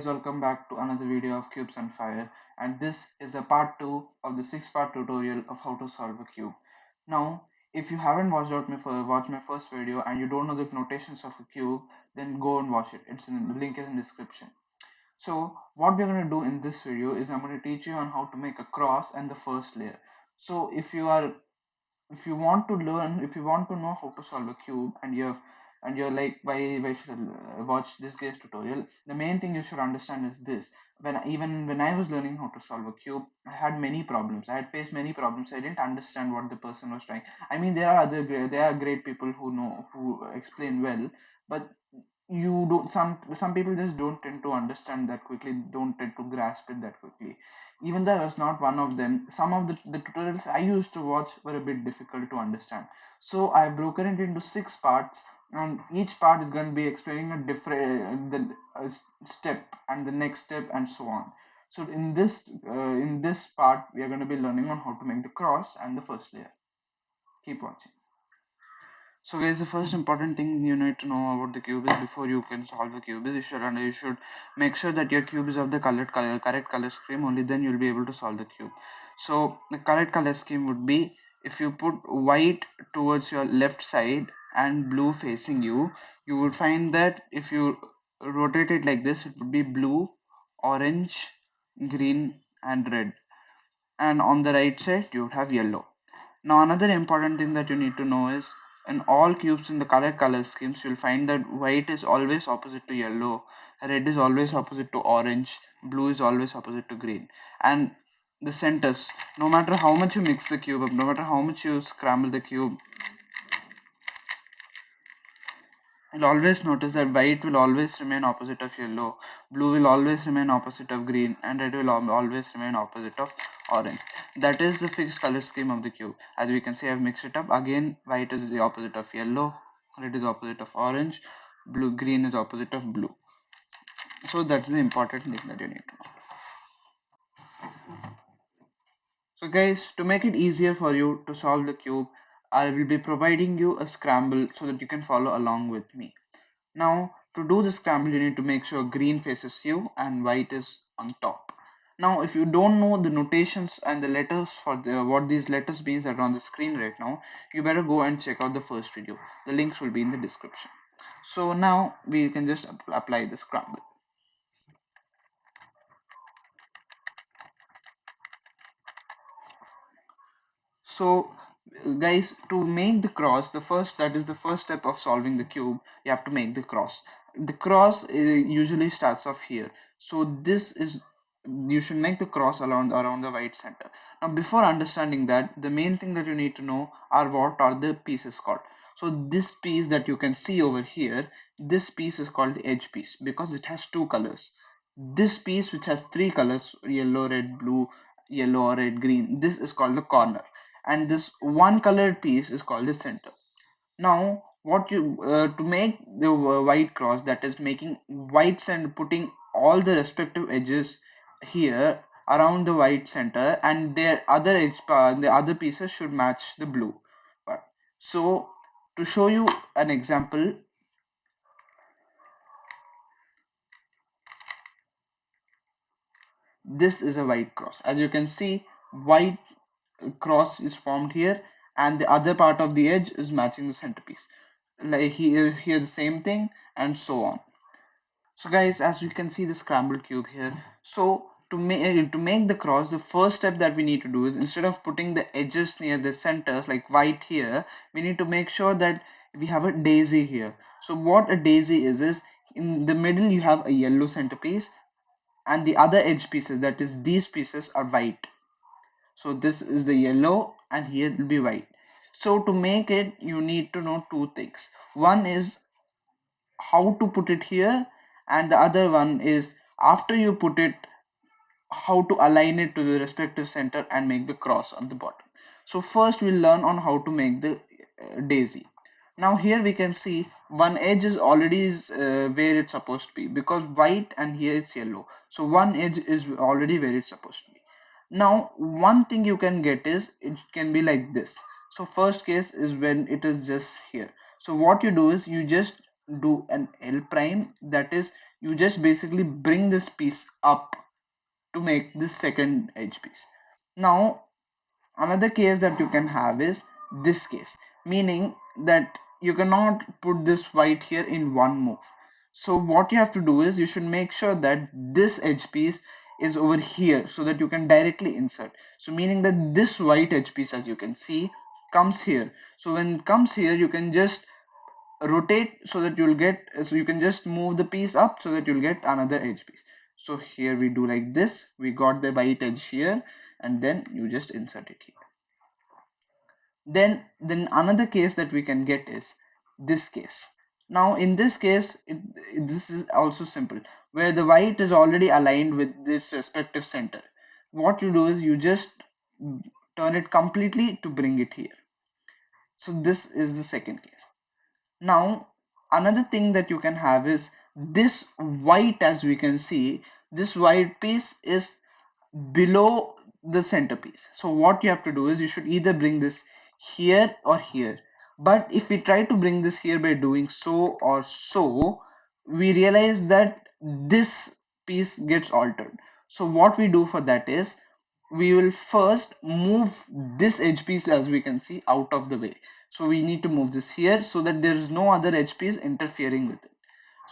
welcome back to another video of Cubes and Fire, and this is a part 2 of the 6-part tutorial of how to solve a cube. Now, if you haven't watched my first video and you don't know the notations of a cube, then go and watch it. The link is in the description. So what we're going to do in this video is I'm going to teach you on how to make a cross and the first layer. So if you want to learn, if you want to know how to solve a cube and you're like, why should I watch this guy's tutorial, the main thing you should understand is this. Even when I was learning how to solve a cube, I had many problems. I had faced many problems. I didn't understand what the person was trying. I mean, there are great people who explain well, but you do some people just don't tend to understand that quickly, don't tend to grasp it that quickly. Even though I was not one of them, some of the tutorials I used to watch were a bit difficult to understand. So I've broken it into 6 parts, and each part is going to be explaining a different step and the next step and so on. So in this part we are going to be learning on how to make the cross and the first layer. Keep watching. So guys, the first important thing you need to know about the cube is, before you can solve a cube, is you should make sure that your cube is of the correct color scheme. Only then you'll be able to solve the cube. So the correct color scheme would be, if you put white towards your left side and blue facing you, you would find that if you rotate it like this, it would be blue, orange, green and red. And on the right side you would have yellow. Now another important thing that you need to know is, in all cubes in the correct color schemes, you'll find that white is always opposite to yellow, red is always opposite to orange, blue is always opposite to green. And the centers, no matter how much you mix the cube up, no matter how much you scramble the cube, you'll always notice that white will always remain opposite of yellow, blue will always remain opposite of green, and red will always remain opposite of orange. That is the fixed color scheme of the cube. As we can see, I've mixed it up. Again, white is the opposite of yellow, red is opposite of orange, green is opposite of blue. So that's the important thing that you need to know. So guys, to make it easier for you to solve the cube, I will be providing you a scramble so that you can follow along with me. Now, to do the scramble, you need to make sure green faces you and white is on top. Now, if you don't know the notations and the letters for what these letters means that are on the screen right now, you better go and check out the first video. The links will be in the description. So now we can just apply the scramble. So guys, to make the cross, the first step of solving the cube, you have to make the cross. The cross usually starts off here. So this is, you should make the cross around the white center. Now before understanding that, the main thing that you need to know are what are the pieces called. So this piece that you can see over here, this piece is called the edge piece because it has 2 colors. This piece, which has 3 colors, yellow, red, blue, yellow, red, green, this is called the corner, and this one colored piece is called the center. Now what you to make the white cross, that is making white and putting all the respective edges here around the white center, and their other the other pieces should match the blue part. So to show you an example, this is a white cross. As you can see, white cross is formed here, and the other part of the edge is matching the centerpiece. Like here the same thing, and so on. So guys, as you can see the scrambled cube here, so to make the cross, the first step that we need to do is, instead of putting the edges near the centers like white here, we need to make sure that we have a daisy here. So what a daisy is in the middle you have a yellow centerpiece, and the other edge pieces, that is these pieces, are white. So this is the yellow and here will be white. So to make it, you need to know 2 things. One is how to put it here, and the other one is, after you put it, how to align it to the respective center and make the cross on the bottom. So first we'll learn on how to make the daisy. Now here we can see one edge is already where it's supposed to be, because white and here it's yellow. So one edge is already where it's supposed to be. Now one thing you can get is, it can be like this. So first case is when it is just here. So what you do is, you just do an L prime, that is, you just basically bring this piece up to make this second edge piece. Now another case that you can have is this case, meaning that you cannot put this white here in one move. So what you have to do is you should make sure that this edge piece is over here so that you can directly insert. So meaning that this white edge piece, as you can see, comes here. So when it comes here, you can just rotate so that you'll get, so you can just move the piece up so that you'll get another edge piece. So here we do like this, we got the white edge here, and then you just insert it here. Then another case that we can get is this case. Now in this case, this is also simple, where the white is already aligned with this respective center. What you do is you just turn it completely to bring it here. So this is the second case. Now another thing that you can have is this white, as we can see, this white piece is below the centerpiece. So what you have to do is you should either bring this here or here. But if we try to bring this here by doing so or so, we realize that this piece gets altered. So what we do for that is we will first move this edge piece, as we can see, out of the way. So we need to move this here so that there is no other edge piece interfering with it.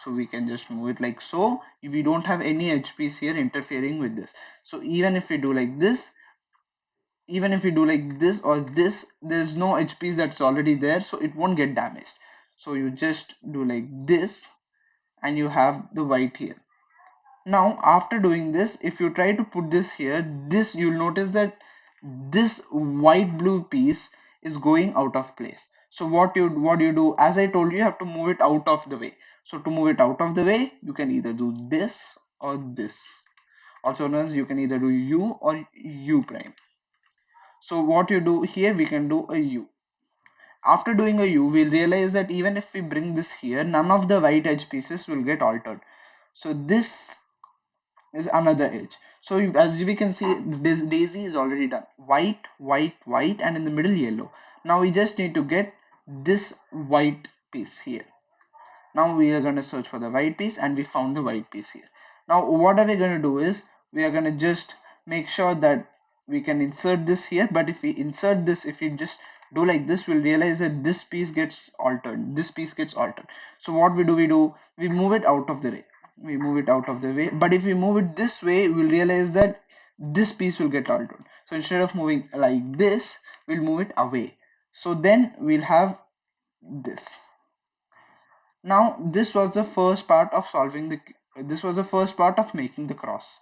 So we can just move it like so. We don't have any edge piece here interfering with this. So even if we do like this, even if we do like this or this, there's no edge piece that's already there, so it won't get damaged. So you just do like this and you have the white here. Now after doing this, if you try to put this here, this, you'll notice that this white blue piece is going out of place. So what you do, as I told you, you have to move it out of the way. So to move it out of the way, you can either do this or this. Also known as, you can either do U or U prime. So what you do here, we can do a U. After doing a U, we'll realize that even if we bring this here, none of the white edge pieces will get altered. So this is another edge. So as we can see, this daisy is already done. White, white, white, and in the middle yellow. Now we just need to get this white piece here. Now we are going to search for the white piece, and we found the white piece here. Now what are we going to do is we are going to just make sure that we can insert this here. But if we insert this, if we just do like this, we'll realize that this piece gets altered, this piece gets altered. So what we do, we move it out of the way, but if we move it this way, we'll realize that this piece will get altered. So instead of moving like this, we'll move it away. So then we'll have this. Now this was the first part of solving the, this was the first part of making the cross.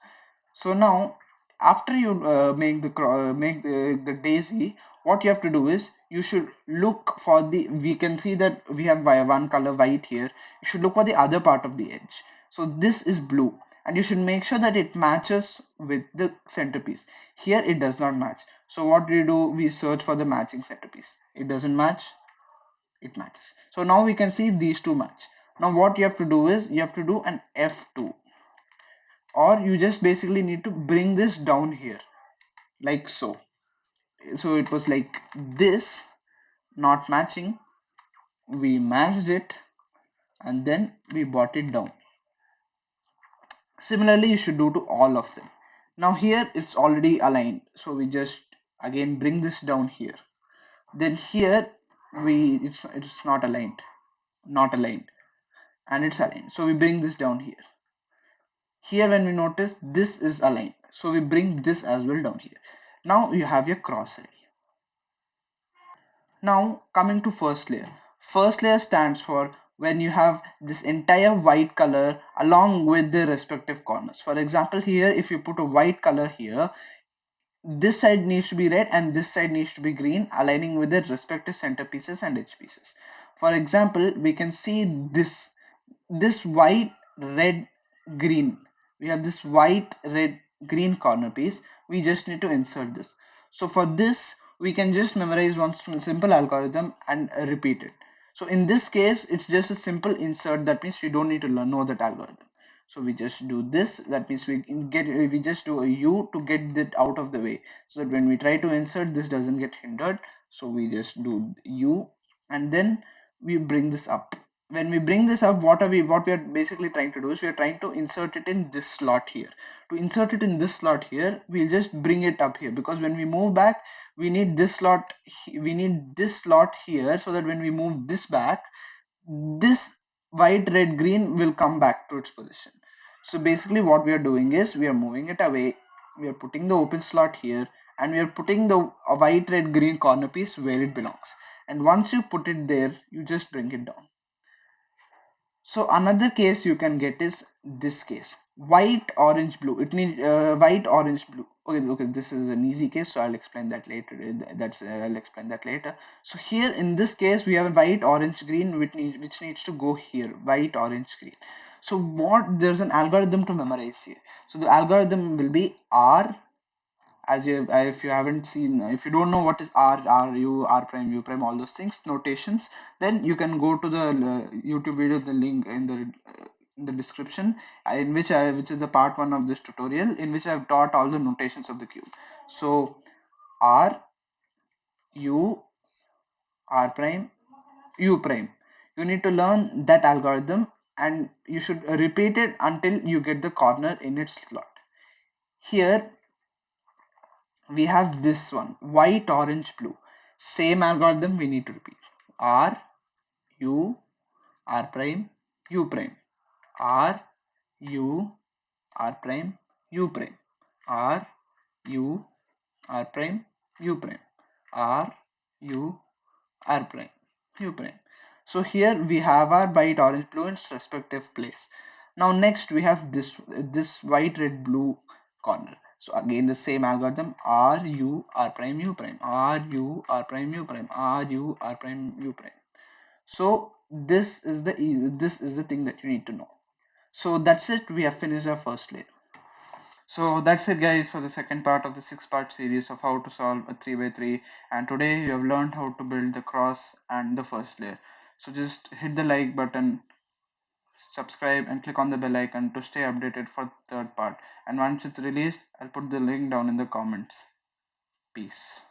So now after you make the daisy, what you have to do is you should look for the, we can see that we have one color white here. You should look for the other part of the edge. So this is blue, and you should make sure that it matches with the centerpiece. Here it does not match. So what do? We search for the matching centerpiece. It doesn't match, it matches. So now we can see these two match. Now what you have to do is you have to do an F2, or you just basically need to bring this down here like so. So it was like this, not matching, we matched it, and then we brought it down. Similarly you should do to all of them. Now here it's already aligned, so we just again bring this down here. Then here it's not aligned, and it's aligned, so we bring this down here. Here when we notice this is aligned, so we bring this as well down here. Now you have your cross ready. Now coming to first layer. First layer stands for when you have this entire white color along with the respective corners. For example, here if you put a white color here, this side needs to be red and this side needs to be green, aligning with the respective centerpieces and edge pieces. For example, we can see this white, red, green. We have this white, red, green corner piece. We just need to insert this. So for this, we can just memorize one simple algorithm and repeat it. So in this case, it's just a simple insert. That means we don't need to know that algorithm. So we just do this. That means we just do a U to get that out of the way, so that when we try to insert, this doesn't get hindered. So we just do U, and then we bring this up. when we bring this up, what we are basically trying to do is we are trying to insert it in this slot here. To insert it in this slot here, we'll just bring it up here, because when we move back, we need this slot we need this slot here, so that when we move this back, this white, red, green will come back to its position. So basically what we are doing is we are moving it away, we are putting the open slot here, and we are putting the white, red, green corner piece where it belongs. And once you put it there, you just bring it down. So another case you can get is this case, white, orange, blue. It needs white, orange, blue. Okay, this is an easy case, so I'll explain that later. I'll explain that later. So here in this case, we have white, orange, green, which needs to go here. White, orange, green. So there's an algorithm to memorize here. So the algorithm will be R, as you if you haven't seen, if you don't know what is r u r prime, u prime, all those things, notations, then you can go to the YouTube video, the link in the description, which is the part 1 of this tutorial, in which I've taught all the notations of the cube. So r, u, r prime, u prime, you need to learn that algorithm, and you should repeat it until you get the corner in its slot. Here we have this one, white, orange, blue. Same algorithm we need to repeat. R, U, R prime, U prime. R, U, R prime, U prime. R, U, R prime, U prime. R, U, R prime, U prime. So here we have our white, orange, blue in its respective place. Now next we have this white, red, blue corner. So again the same algorithm, R, U, R prime, U prime. R, U, R prime, U prime. R, U, R prime, U prime. So this is the thing that you need to know. So that's it. We have finished our first layer. So that's it guys for the second part of the 6-part series of how to solve a 3 by 3, and today you have learned how to build the cross and the first layer. So just hit the like button, subscribe and click on the bell icon to stay updated for the third part, and once it's released I'll put the link down in the comments. Peace.